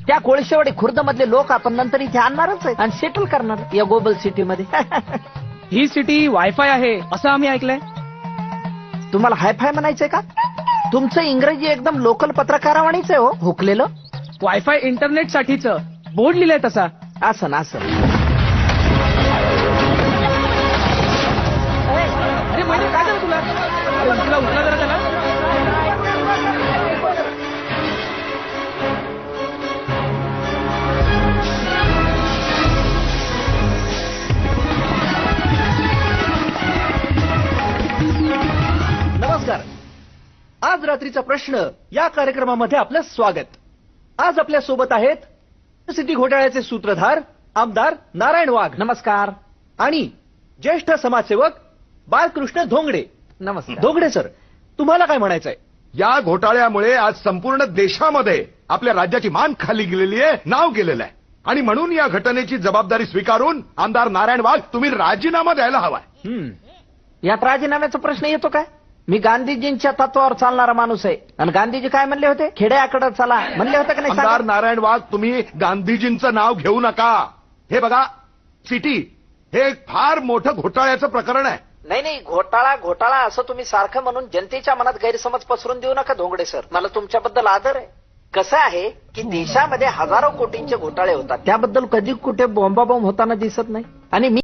त्या कोळशेवाडी खुर्द मधले लोक आपण नंतर इथे आणणारच आहे आणि सेटल करणार या ग्लोबल सिटी मध्ये. ही सिटी वायफाय आहे असं आम्ही ऐकलंय. तुम्हाला हायफाय म्हणायचंय का? तुमचं इंग्रजी एकदम लोकल पत्रकारावाणीच आहे हो, हुकलेलं. वायफाय इंटरनेट साठीच बोर्ड लिहिलंय तसा. असं ना असं. अरे म्हणजे काय झालं तुला? अरे उचला उचला जरा त्याला. नमस्कार. आज रात्रीचा प्रश्न या कार्यक्रमामध्ये आपलं स्वागत. आज आपल्या सोबत आहेत सिटी घोटाळ्याचे सूत्रधार आमदार नारायण वाघ नमस्कार. आणि ज्येष्ठ समाजसेवक बाळकृष्ण धोंगडे. नमस्कार. धोंगडे सर, तुम्हाला काय म्हणायचंय? या घोटाळ्यामुळे आज संपूर्ण देशामध्ये आपल्या राज्याची मान खाली गेलेली आहे, नाव गेलेलं आहे. आणि म्हणून या घटनेची जबाबदारी स्वीकारून आमदार नारायण वाघ तुम्ही राजीनामा द्यायला हवाय. यात राजीनाम्याचा प्रश्न येतो काय? मी गांधीजींच्या तत्वावर चालणारा माणूस आहे आणि गांधीजी काय म्हणले होते? खेड्याकडे चला म्हणले होते का नाही? आमदार सांगा. नारायण वाघ तुम्ही गांधीजींचं नाव घेऊ नका. हे बघा, सिटी हे एक फार मोठं घोटाळ्याचं प्रकरण आहे. नाही घोटाळा घोटाळा असं तुम्ही सारखं म्हणून जनतेच्या मनात गैरसमज पसरून देऊ नका धोंगडे सर. मला तुमच्याबद्दल आदर आहे. कसं आहे की देशामध्ये हजारो कोटींचे घोटाळे होतात, त्याबद्दल कधी कुठे बॉम्बाबॉम्ब होताना दिसत नाही. आणि मी